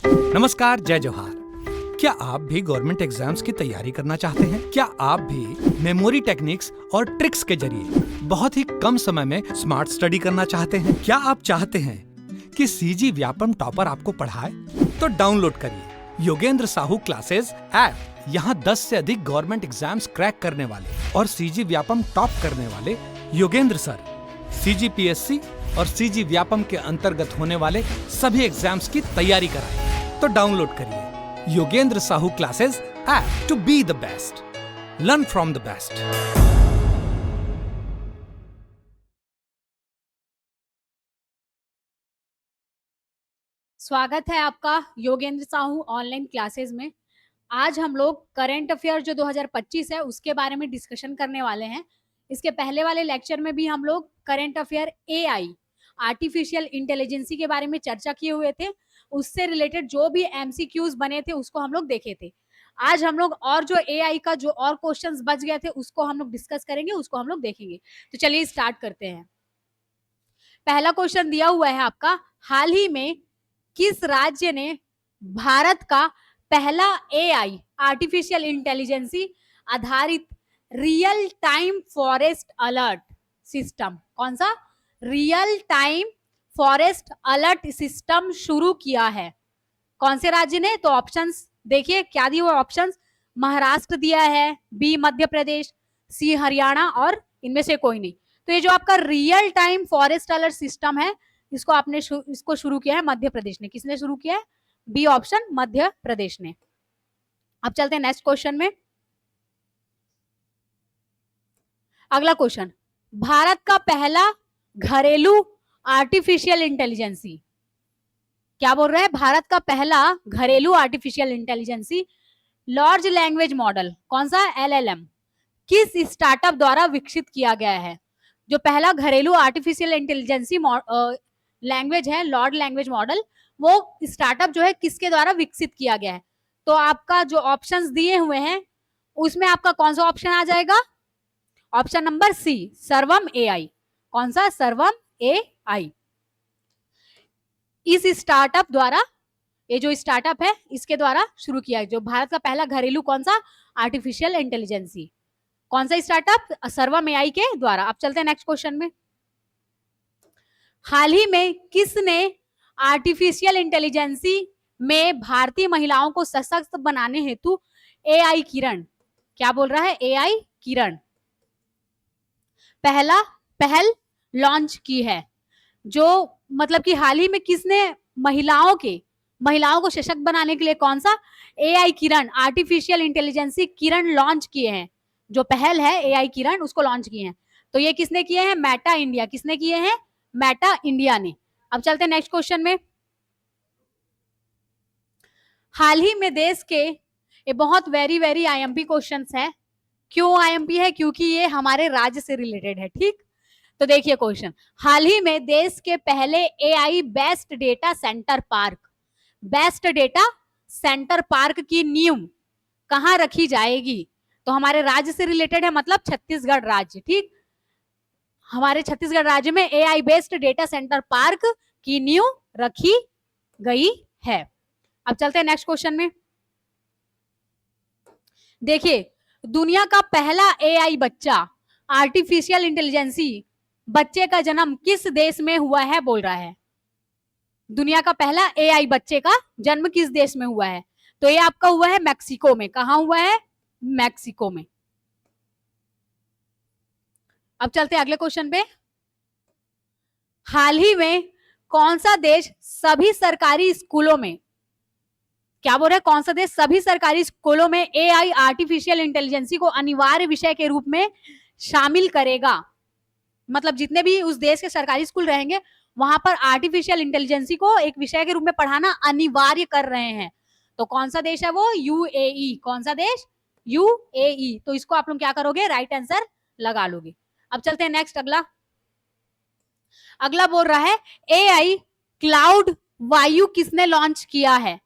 नमस्कार, जय जोहार। क्या आप भी गवर्नमेंट एग्जाम्स की तैयारी करना चाहते हैं? क्या आप भी मेमोरी टेक्निक्स और ट्रिक्स के जरिए बहुत ही कम समय में स्मार्ट स्टडी करना चाहते हैं? क्या आप चाहते हैं कि सीजी व्यापम टॉपर आपको पढ़ाए? तो डाउनलोड करिए योगेंद्र साहू क्लासेस ऐप। यहाँ 10 से अधिक गवर्नमेंट एग्जाम्स क्रैक करने वाले और सीजी व्यापम टॉप करने वाले योगेंद्र सर सीजीपीएससी और सीजी व्यापम के अंतर्गत होने वाले सभी एग्जाम्स की तैयारी कराएं। तो डाउनलोड करिए Yogendra Sahu classes app to be the best, learn from the best. स्वागत है आपका योगेंद्र साहू ऑनलाइन क्लासेस में। आज हम लोग करंट अफेयर जो 2025 है उसके बारे में डिस्कशन करने वाले हैं। इसके पहले वाले लेक्चर में भी हम लोग current affair AI artificial intelligence के बारे में चर्चा किए हुए थे। उससे रिलेटेड जो भी एमसीक्यूज बने थे उसको हम लोग देखे थे। आज हम लोग और जो एआई का जो और क्वेश्चंस बच गए थे उसको हम लोग डिस्कस करेंगे, उसको हम लोग देखेंगे। तो चलिए स्टार्ट करते हैं। पहला क्वेश्चन दिया हुआ है आपका, हाल ही में किस राज्य ने भारत का पहला एआई आर्टिफिशियल इंटेलिजेंसी आधारित real time forest alert system, कौन सा real time forest alert system शुरू किया है? कौन से राज्य ने? तो ऑप्शंस देखिए क्या दिए हुए ऑप्शंस। महाराष्ट्र दिया है, बी मध्य प्रदेश, सी हरियाणा और इनमें से कोई नहीं। तो ये जो आपका real time forest alert system है इसको आपने इसको शुरू किया है मध्य प्रदेश ने। किसने शुरू किया है? बी ऑप्शन, मध्य प्रदेश ने। अब चलते हैं नेक्स्ट क्वेश्चन में। अगला क्वेश्चन, भारत का पहला घरेलू आर्टिफिशियल इंटेलिजेंसी, क्या बोल रहा है? भारत का पहला घरेलू artificial intelligence large language model, कौन सा? एलएलएम, किस स्टार्टअप द्वारा विकसित किया गया है? जो पहला घरेलू आर्टिफिशियल इंटेलिजेंसी लैंग्वेज है, लार्ज लैंग्वेज मॉडल, वो स्टार्टअप जो है किसके द्वारा विकसित किया गया है? तो आपका जो ऑप्शंस दिए हुए हैं उसमें आपका कौन सा ऑप्शन आ जाएगा? ऑप्शन नंबर सी, सर्वम एआई। कौन सा? सर्वम एआई। इस स्टार्टअप द्वारा, ये जो स्टार्टअप है इसके द्वारा शुरू किया है जो भारत का पहला घरेलू कौन सा आर्टिफिशियल इंटेलिजेंसी, कौन सा स्टार्टअप? सर्वम एआई के द्वारा। अब चलते हैं नेक्स्ट क्वेश्चन में। हाल ही में किसने आर्टिफिशियल इंटेलिजेंसी में भारतीय महिलाओं को सशक्त बनाने हेतु एआई किरण, क्या बोल रहा है? एआई किरण पहल लॉन्च की है? जो मतलब कि हाल ही में किसने महिलाओं को सशक्त बनाने के लिए कौन सा एआई किरण आर्टिफिशियल इंटेलिजेंसी किरण लॉन्च किए हैं? जो पहल है एआई किरण उसको लॉन्च किए हैं। तो ये किसने किए हैं? Meta India. किसने किए हैं? मेटा इंडिया ने। अब चलते हैं नेक्स्ट क्वेश्चन में। हाल ही में देश के, ये बहुत वेरी आईएमपी क्वेश्चंस है। क्यों आईएमपी है? क्योंकि ये हमारे राज्य से रिलेटेड है। ठीक, तो देखिए क्वेश्चन, हाल ही में देश के पहले AI best data centre park की नींव कहां रखी जाएगी? तो हमारे राज्य से रिलेटेड है, मतलब छत्तीसगढ़ राज्य। ठीक, हमारे छत्तीसगढ़ राज्य में AI based data centre park की नींव रखी गई है। अब चलते हैं नेक्स्ट क्वेश्चन में। देखिए, दुनिया का पहला एआई बच्चा आर्टिफिशियल इंटेलिजेंसी बच्चे का जन्म किस देश में हुआ है बोल रहा है? दुनिया का पहला एआई बच्चे का जन्म किस देश में हुआ है? तो ये आपका हुआ है मैक्सिको में। कहां हुआ है? मैक्सिको में। अब चलते हैं अगले क्वेश्चन पे। हाल ही में कौन सा देश सभी सरकारी स्कूलों में, क्या बोल रहे हैं? कौन सा देश सभी सरकारी स्कूलों में एआई आर्टिफिशियल इंटेलिजेंसी को अनिवार्य विषय के रूप में शामिल करेगा? मतलब जितने भी उस देश के सरकारी स्कूल रहेंगे वहां पर आर्टिफिशियल इंटेलिजेंसी को एक विषय के रूप में पढ़ाना अनिवार्य कर रहे हैं। तो कौन सा देश है वो? यूएई। कौन सा देश? यूएई। तो इसको आप लोग क्या करोगे? राइट आंसर लगा लोगे। अब चलते हैं नेक्स्ट। अगला बोल रहा है एआई क्लाउड वायु किसने लॉन्च किया है?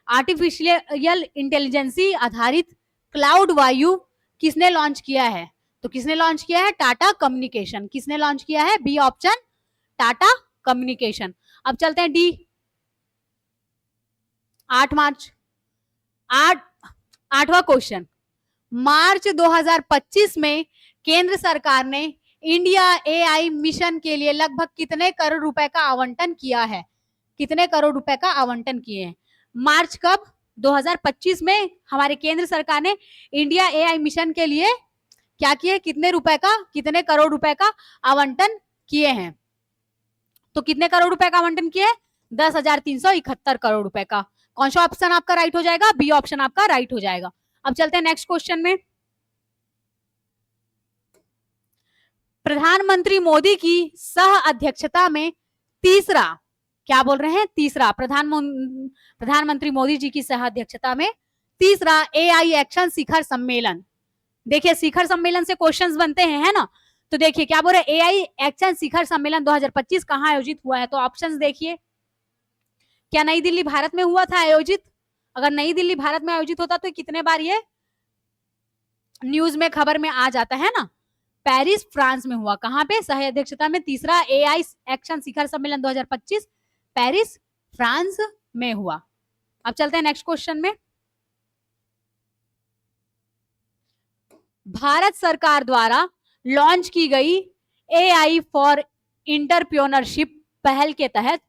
आर्टिफिशियल इंटेलिजेंसी आधारित क्लाउड वायु किसने लॉन्च किया है? तो किसने लॉन्च किया है? टाटा कम्युनिकेशन। किसने लॉन्च किया है? B option, Tata communication. अब चलते हैं डी। 8 मार्च। 8वां क्वेश्चन, मार्च 2025 में केंद्र सरकार ने इंडिया एआई मिशन के लिए लगभग कितने करोड़ रुपए का आवंटन किया है? कितने करोड़ रुपए का आवंटन किए हैं? मार्च कब? 2025 में हमारे केंद्र सरकार ने इंडिया एआई मिशन के लिए क्या किए? कितने रुपए का, कितने करोड़ रुपए का आवंटन किए हैं? तो कितने करोड़ रुपए का आवंटन किए? 10,371 करोड़ रुपए का। कौन सा ऑप्शन आपका राइट हो जाएगा? बी ऑप्शन आपका राइट हो जाएगा। अब चलते हैं नेक्स्ट क्वेश्चन में। प्रधानमंत्री मोदी की सह अध्यक्षता में तीसरा, क्या बोल रहे हैं? तीसरा, प्रधानमंत्री मोदी जी की सह अध्यक्षता में तीसरा एआई एक्शन शिखर सम्मेलन। देखिए शिखर सम्मेलन से क्वेश्चंस बनते हैं, है ना? तो देखिए क्या बोल रहे हैं, एआई एक्शन शिखर सम्मेलन 2025 कहां आयोजित हुआ है? तो ऑप्शंस देखिए, क्या नई दिल्ली भारत में हुआ था आयोजित? अगर नई दिल्ली भारत में आयोजित होता तो कितने बार ये न्यूज में, खबर में आ जाता है ना? पेरिस फ्रांस में हुआ। कहां पे? सह अध्यक्षता में तीसरा एआई एक्शन शिखर सम्मेलन 2025 पेरिस फ्रांस में हुआ। अब चलते हैं नेक्स्ट क्वेश्चन में। भारत सरकार द्वारा लॉन्च की गई एआई फॉर एंटरप्रेन्योरशिप पहल के तहत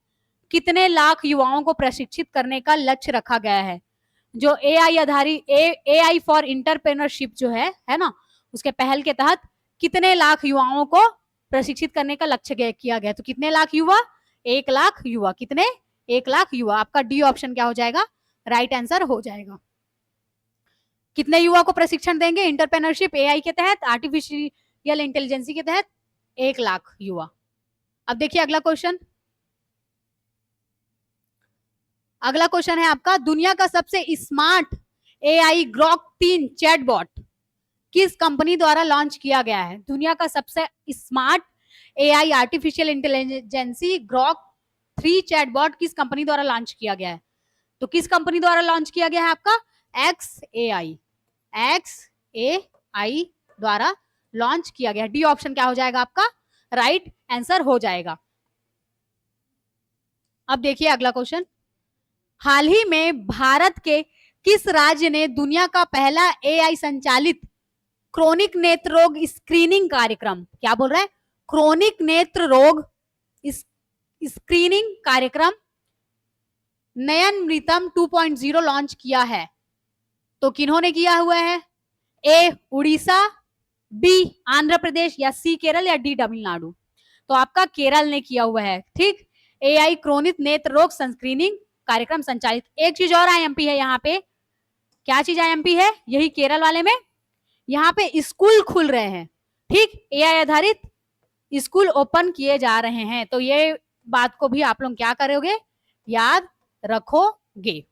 कितने लाख युवाओं को प्रशिक्षित करने का लक्ष्य रखा गया है? जो एआई आधारित एआई फॉर एंटरप्रेन्योरशिप जो है ना, उसके पहल के तहत कितने लाख युवाओं को प्रशिक्षित करने का लक्ष्य किया गया? तो कितने लाख युवा? 1 लाख युवा। कितने? 1 लाख युवा। आपका डी ऑप्शन क्या हो जाएगा? राइट आंसर हो जाएगा। कितने युवा को प्रशिक्षण देंगे एंटरप्रेन्योरशिप एआई के तहत, आर्टिफिशियल इंटेलिजेंसी के तहत? 1 लाख युवा। अब देखिए अगला क्वेश्चन। अगला क्वेश्चन है आपका, दुनिया का सबसे स्मार्ट एआई ग्रॉक 3 चैटबॉट किस कंपनी द्वारा लॉन्च किया गया है? दुनिया का सबसे smart AI artificial intelligence Grok 3 chatbot किस कंपनी द्वारा लॉन्च किया गया है? तो किस कंपनी द्वारा लॉन्च किया गया है आपका? XAI द्वारा लॉन्च किया गया। डी ऑप्शन क्या हो जाएगा आपका? राइट आंसर हो जाएगा। अब देखिए अगला क्वेश्चन, हाल ही में भारत के किस राज्य ने दुनिया का पहला एआई संचालित क्रोनिक नेत्र रोग स्क्रीनिंग कार्यक्रम, क्या बोल रहा है? क्रोनिक नेत्र रोग स्क्रीनिंग कार्यक्रम नयनमृतम 2.0 लॉन्च किया है? तो किन्होंने किया हुआ है? ए उड़ीसा, बी आंध्र प्रदेश, या सी केरल, या डी तमिलनाडु? तो आपका केरल ने किया हुआ है। ठीक, एआई क्रोनिक नेत्र रोग स्क्रीनिंग कार्यक्रम संचालित। एक चीज और आईएमपी है यहाँ पे। क्या चीज आईएमपी है? यही केरल वाले में यहाँ पे स्कूल खुल रहे हैं। ठीक, एआई आधारित स्कूल ओपन किए जा रहे हैं। तो ये बात को भी आप लोग क्या करोगे? याद रखोगे।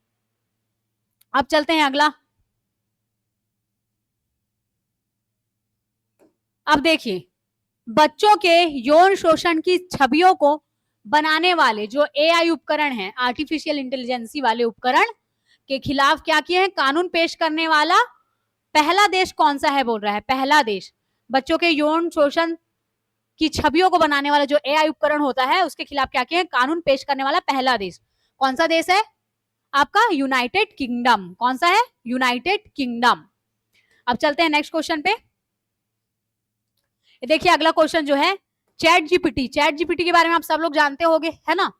अब चलते हैं अगला। अब देखिए, बच्चों के यौन शोषण की छवियों को बनाने वाले जो एआई उपकरण हैं, आर्टिफिशियल इंटेलिजेंसी वाले उपकरण के खिलाफ क्या किए हैं? कानून पेश करने वाला पहला देश कौन सा है? बोल रहा है पहला देश। बच्चों के यौन शोषण की छवियों को बनाने वाला जो एआई उपकरण होता है, उसके खिलाफ क्या किए हैं? कानून पेश करने वाला पहला देश कौन सा देश है? आपका यूनाइटेड किंगडम। कौन सा है? United kingdom. अब चलते हैं नेक्स्ट क्वेश्चन पे। देखिए अगला क्वेश्चन जो है, चैट जीपीटी। चैट जीपीटी के बारे में आप सब लोग जानते होंगे, है ना?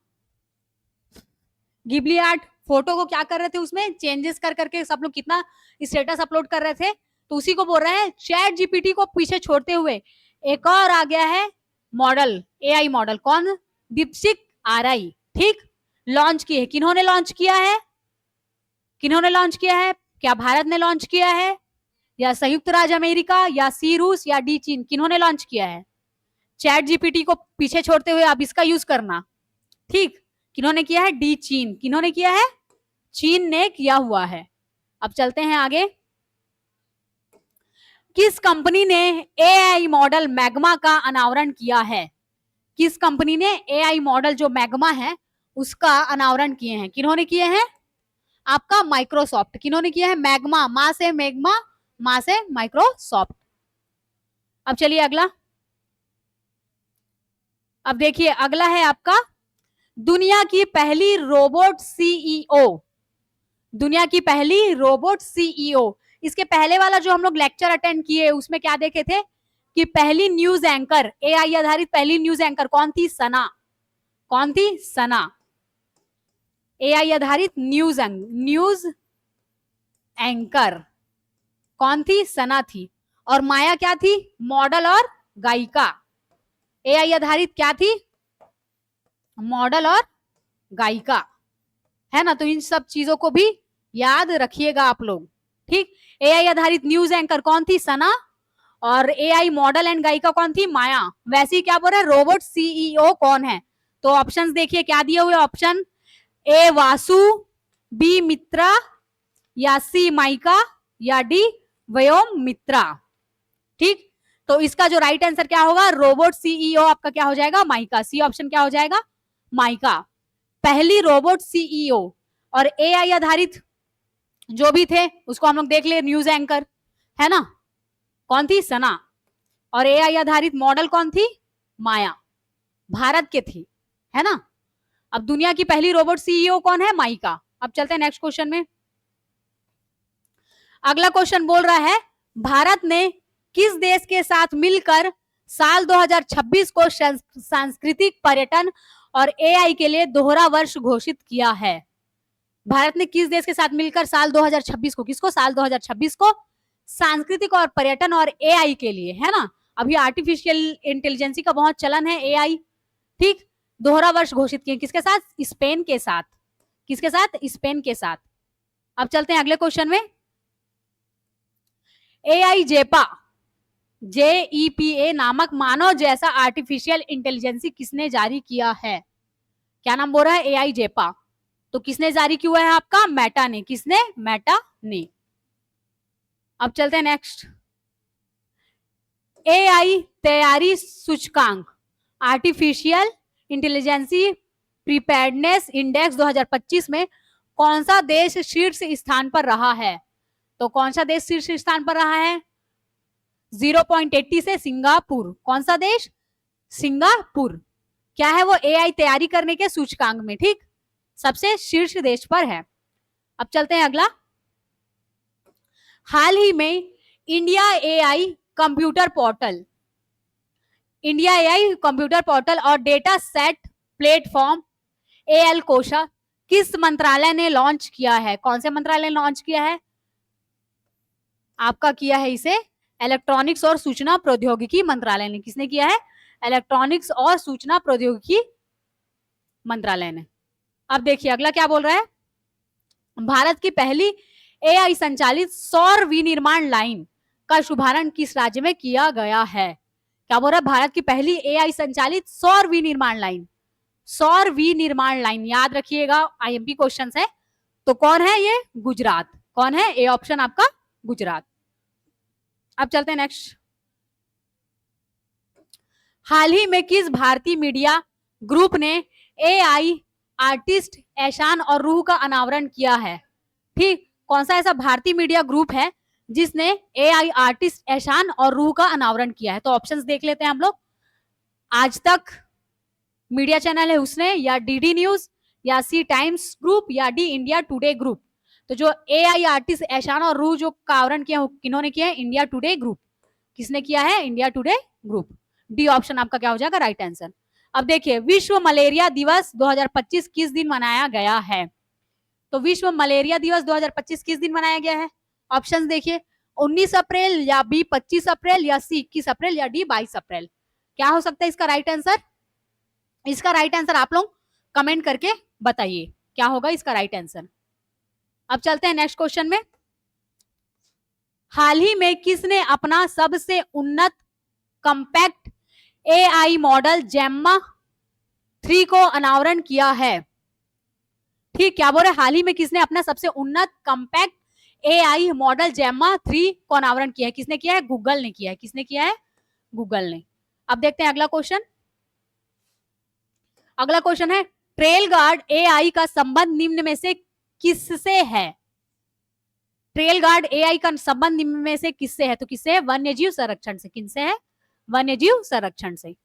गिबली आर्ट फोटो को क्या कर रहे थे, उसमें चेंजेस कर करके सब लोग कितना स्टेटस अपलोड कर रहे थे, तो उसी को बोल रहे हैं चैट जीपीटी को पीछे छोड़ते हुए एक और आ गया है मॉडल, एआई मॉडल। कौन? दीपशिक आरआई। ठीक, लॉन्च किए। किन्होंने लॉन्च किया है? किन्होंने लॉन्च किया है? क्या भारत ने लॉन्च किया है, या संयुक्त राज्य अमेरिका, या सी रूस, या डी चीन? किन्होंने लॉन्च किया है? चैट जीपीटी को पीछे छोड़ते हुए आप इसका यूज करना। ठीक, किन्होंने किया है? डी चीन। किन्होंने किया है? चीन ने किया हुआ है। अब चलते हैं आगे। किस कंपनी ने एआई मॉडल मैग्मा का अनावरण किया है? किस कंपनी ने एआई मॉडल जो मैग्मा है उसका अनावरण किए हैं? किन्होंने किए हैं? आपका माइक्रोसॉफ्ट। किन्होंने किया है? मैग्मा, मां से मैग्मा, मां से माइक्रोसॉफ्ट। अब चलिए अगला। अब देखिए अगला है आपका, दुनिया की पहली रोबोट सीईओ दुनिया की पहली रोबोट सीईओ। इसके पहले वाला जो हम लोग लेक्चर अटेंड किए उसमें क्या देखे थे कि पहली न्यूज एंकर, एआई आधारित पहली न्यूज एंकर कौन थी? सना। कौन थी? सना। एआई आधारित न्यूज एंकर कौन थी? सना थी। और माया क्या थी? मॉडल और गायिका। एआई आधारित क्या थी? मॉडल और गायिका, है ना। तो इन सब चीजों को भी याद रखिएगा आप लोग, ठीक। एआई आधारित न्यूज एंकर कौन थी? सना। और एआई मॉडल एंड गायिका कौन थी? माया। वैसे ही क्या बोल रहे हैं, रोबोट सीईओ कौन है? तो ऑप्शंस देखिए क्या दिए हुए ऑप्शन, ए वासु, बी मित्रा, या सी माइका, या डी व्योम मित्रा, ठीक। तो इसका जो राइट आंसर क्या होगा, रोबोट सीईओ आपका क्या हो जाएगा? माइका। सी ऑप्शन क्या हो जाएगा? माइका, पहली रोबोट सीईओ। और एआई आधारित जो भी थे उसको हम लोग देख ले, न्यूज एंकर, है ना, कौन थी? सना। और एआई आधारित मॉडल कौन थी? माया, भारत के थी, है ना। अब दुनिया की पहली रोबोट सीईओ कौन है? माइका। अब चलते हैं नेक्स्ट क्वेश्चन में। अगला क्वेश्चन बोल रहा है, भारत ने किस देश के साथ मिलकर साल 2026 को सांस्कृतिक पर्यटन और एआई के लिए दोहरा वर्ष घोषित किया है? भारत ने किस देश के साथ मिलकर साल 2026 को, किसको? साल 2026 को सांस्कृतिक और पर्यटन और एआई के लिए, है ना। अभी आर्टिफिशियल इंटेलिजेंसी का बहुत चलन है, एआई, ठीक। दोहरा वर्ष घोषित किए किसके साथ? स्पेन के साथ। किसके साथ? स्पेन के साथ। अब चलते हैं अगले क्वेश्चन में। एआई जेपा, जेईपीए नामक मानव जैसा आर्टिफिशियल इंटेलिजेंसी किसने जारी किया है? क्या नाम बोल रहा है? एआई जेपा। तो किसने जारी किया है आपका? मेटा ने। किसने? मेटा ने। अब चलते हैं नेक्स्ट। एआई तैयारी सूचकांक, आर्टिफिशियल इंटेलिजेंसी प्रिपेयर्डनेस इंडेक्स 2025 में कौन सा देश शीर्ष स्थान पर रहा है? तो कौन सा देश शीर्ष स्थान पर रहा है? 0.80 से सिंगापुर। कौन सा देश? सिंगापुर। क्या है वो? एआई तैयारी करने के सूचकांक में, ठीक, सबसे शीर्ष देश पर है। अब चलते हैं अगला। हाल ही में India AI computer portal, India AI computer portal और डेटा सेट प्लेटफॉर्म एएल कोशा किस मंत्रालय ने लॉन्च किया है? कौन से मंत्रालय ने लॉन्च किया है? आपका किया है इसे इलेक्ट्रॉनिक्स और सूचना प्रौद्योगिकी मंत्रालय ने। किसने किया है? इलेक्ट्रॉनिक्स और सूचना प्रौद्योगिकी मंत्रालय ने। अब देखिए अगला क्या बोल रहा है, भारत की पहली एआई संचालित सौर विनिर्माण लाइन का शुभारंभ किस राज्य में किया गया है? क्या बोल रहा है? भारत की पहली एआई संचालित सौर विनिर्माण लाइन, सौर विनिर्माण लाइन, याद रखिएगा आईएमपी क्वेश्चन है। तो कौन है ये? गुजरात। कौन है? ए ऑप्शन आपका गुजरात। अब चलते हैं नेक्स्ट। हाल ही में किस भारतीय मीडिया ग्रुप ने एआई आर्टिस्ट ऐशान और रूह का अनावरण किया है? ठीक, कौन सा ऐसा भारतीय मीडिया ग्रुप है जिसने एआई आर्टिस्ट ऐशान और रूह का अनावरण किया है? तो ऑप्शंस देख लेते हैं हम लोग। आज तक मीडिया चैनल है उसने, या डीडी न्यूज, या सी टाइम्स ग्रुप, या डी इंडिया टुडे ग्रुप। तो जो एआई आर्टिस्ट ऐशान और रूह जो का अनावरण किया किन्होंने किया है? India today group. किसने किया है? India today group. D option आपका क्या हो जाएगा? Right answer. अब देखिए विश्व मलेरिया दिवस 2025 किस दिन मनाया गया है? तो विश्व मलेरिया दिवस 2025 किस दिन मनाया गया है? ऑप्शंस देखिए, 19 अप्रैल, या बी 25 अप्रैल, या सी 21 अप्रैल, या डी 22 अप्रैल। क्या हो सकता है इसका राइट आंसर? इसका राइट आंसर आप लोग कमेंट करके बताइए क्या होगा इसका राइट आंसर। अब चलते हैं नेक्स्ट क्वेश्चन में। हाल ही में किसने अपना सबसे उन्नत कॉम्पैक्ट एआई मॉडल जेम्मा 3 को अनावरण किया है? ठीक, क्या बोल रहे? हाल ही में किसने अपना सबसे उन्नत कॉम्पैक्ट एआई मॉडल जेम्मा 3 को अनावरण किया है? किसने किया है? गूगल ने किया है। किसने किया है? गूगल ने। अब देखते हैं अगला क्वेश्चन। अगला क्वेश्चन है, ट्रेल गार्ड एआई का संबंध निम्न में से किससे है? ट्रेल गार्ड एआई का संबंध निम्न में से किससे है? तो किससे है? वन्यजीव संरक्षण से। किनसे है? वन्यजीव संरक्षण से।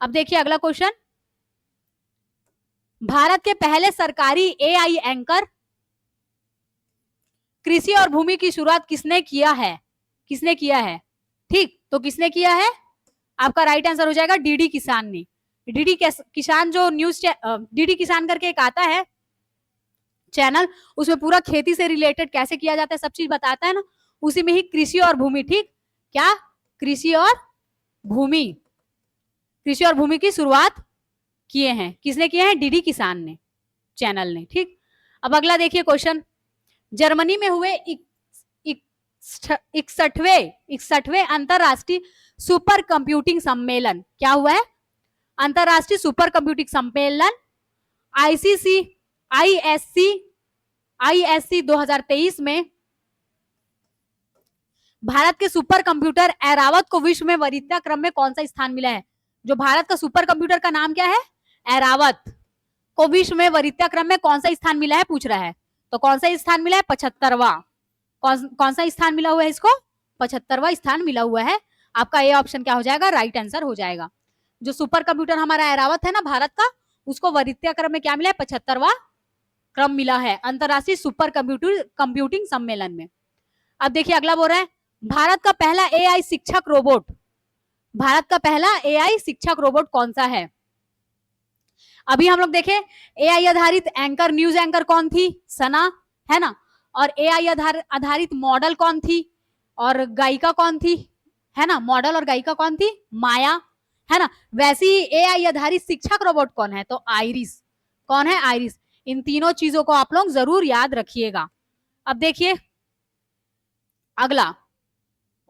अब देखिए अगला क्वेश्चन, भारत के पहले सरकारी एआई एंकर कृषि और भूमि की शुरुआत किसने किया है? किसने किया है? ठीक, तो किसने किया है? आपका राइट आंसर हो जाएगा डीडी किसान ने। डीडी किसान जो न्यूज डीडी किसान करके एक आता है चैनल, उसमें पूरा खेती से रिलेटेड कैसे किया जाता है सब चीज बताता है ना, उसी में ही कृषि और भूमि, ठीक, क्या कृषि और भूमि, कृषि और भूमि की शुरुआत किए हैं, किसने किए हैं? डीडी किसान ने, चैनल ने, ठीक। अब अगला देखिए क्वेश्चन, जर्मनी में हुए 61वें अंतरराष्ट्रीय सुपर कंप्यूटिंग सम्मेलन, क्या हुआ है? अंतरराष्ट्रीय सुपर कंप्यूटिंग सम्मेलन आईएससी 2023 में भारत के सुपर कंप्यूटर एरावत को विश्व में वरीयता क्रम में कौन सा स्थान मिला है? जो भारत का सुपर कंप्यूटर का नाम क्या है? एरावत को विश्व में वरीयता क्रम में कौन सा स्थान मिला है पूछ रहा है। तो कौन सा स्थान मिला है? 75वां। कौन सा स्थान मिला हुआ है इसको? 75वां स्थान मिला हुआ है। आपका ये ऑप्शन क्या हो जाएगा? राइट आंसर हो जाएगा। जो सुपर कंप्यूटर हमारा एरावत है ना भारत का, उसको वरीयता क्रम में क्या मिला है? 75वां क्रम मिला है अंतरराष्ट्रीय सुपर कंप्यूटिंग सम्मेलन में। अब देखिए अगला बोल रहा है, भारत का पहला एआई शिक्षक रोबोट, भारत का पहला एआई शिक्षक रोबोट कौन सा है? अभी हम लोग देखें एआई आधारित एंकर, न्यूज एंकर कौन थी? सना, है ना। और एआई आधारित मॉडल कौन थी? और गायिका कौन थी? है ना, मॉडल और गायिका कौन थी? माया, है ना। वैसे ही एआई आधारित शिक्षक रोबोट कौन है? तो आइरिस। कौन है? आइरिस। इन तीनों चीजों को आप लोग जरूर याद रखिएगा। अब देखिए अगला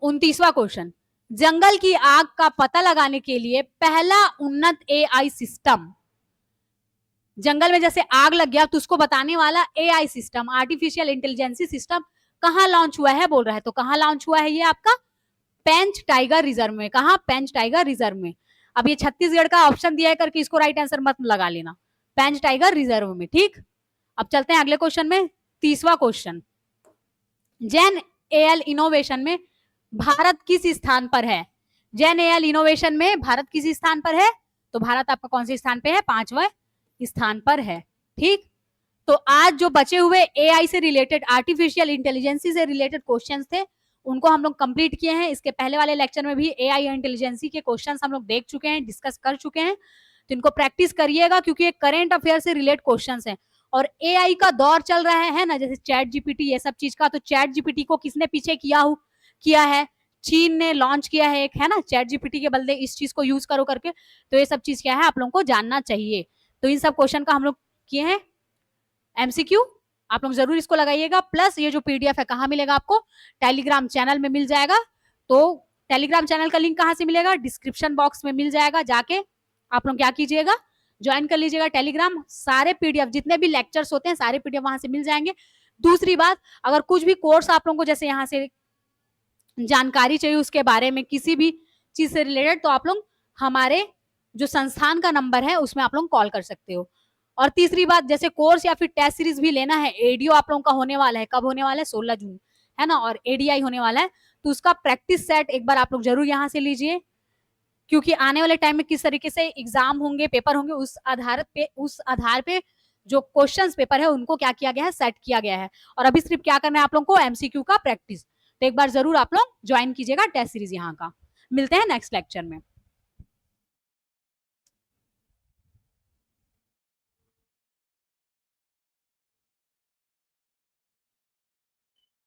29वां क्वेश्चन, जंगल की आग का पता लगाने के लिए पहला उन्नत एआई सिस्टम, जंगल में जैसे आग लग गया तो उसको बताने वाला AI system, artificial intelligence system कहां लॉन्च हुआ है बोल रहा है। तो कहां लॉन्च हुआ है ये? आपका पेंच टाइगर रिजर्व में। कहां? पेंच टाइगर रिजर्व में। अब ये छत्तीसगढ़ का ऑप्शन दिया है करके इसको राइट आंसर मत लगा लेना, पेंच टाइगर रिजर्व में, ठीक। अब चलते हैं अगले क्वेश्चन में, 30वां क्वेश्चन, जेन एआई इनोवेशन में भारत किस स्थान पर है? जेन एआई इनोवेशन में भारत किस स्थान पर है? तो भारत आपका कौन से स्थान पे है? 5वें स्थान पर है, ठीक। तो आज जो बचे हुए एआई से रिलेटेड, आर्टिफिशियल इंटेलिजेंसी से रिलेटेड क्वेश्चंस थे उनको हम लोग कंप्लीट किए हैं। इसके पहले वाले लेक्चर में भी एआई इंटेलिजेंसी के क्वेश्चंस हम लोग देख चुके हैं, डिस्कस कर चुके हैं। तो इनको प्रैक्टिस करिएगा क्योंकि ये करंट अफेयर से रिलेटेड क्वेश्चंस हैं। और एआई का दौर चल रहा है ना, जैसे चैट जीपीटी ये सब चीज का, तो चैट जीपीटी को किसने पीछे किया है? चीन ने लॉन्च किया है एक, है ना, चैट जीपीटी के बदले इस चीज को यूज करो करके। तो ये सब चीज क्या है आप लोगों को जानना चाहिए। तो इन सब क्वेश्चन का हम लोग किए हैं एमसीक्यू, आप लोग जरूर इसको लगाइएगा। प्लस ये जो पीडीएफ है कहाँ मिलेगा आपको? टेलीग्राम चैनल में मिल जाएगा। तो टेलीग्राम चैनल का लिंक कहाँ से मिलेगा? डिस्क्रिप्शन बॉक्स में मिल जाएगा, जाके आप लोग क्या कीजिएगा? ज्वाइन कर लीजिएगा टेलीग्राम। सारे पीडीएफ जितने भी लेक्चर्स होते हैं सारे पीडीएफ वहां से मिल जाएंगे। दूसरी बात, अगर कुछ भी कोर्स आप लोगों को जैसे यहाँ से जानकारी चाहिए उसके बारे में, किसी भी चीज से रिलेटेड, तो आप लोग हमारे जो संस्थान का नंबर है उसमें आप लोग कॉल कर सकते हो। और तीसरी बात, जैसे कोर्स या फिर टेस्ट सीरीज भी लेना है, एडीओ आप लोगों का होने वाला है, कब होने वाला है? 16 जून, है ना। और एडीआई होने वाला है, तो उसका प्रैक्टिस सेट एक बार आप लोग जरूर यहाँ से लीजिए, क्योंकि आने वाले टाइम में किस तरीके से एग्जाम होंगे, पेपर होंगे, उस आधार पे जो क्वेश्चंस पेपर है उनको क्या किया गया है? सेट किया गया है। और अभी सिर्फ क्या करना है आप लोगों को? एमसीक्यू का प्रैक्टिस। तो एक बार जरूर आप लोग ज्वाइन कीजिएगा टेस्ट सीरीज यहाँ का। मिलते हैं नेक्स्ट लेक्चर में।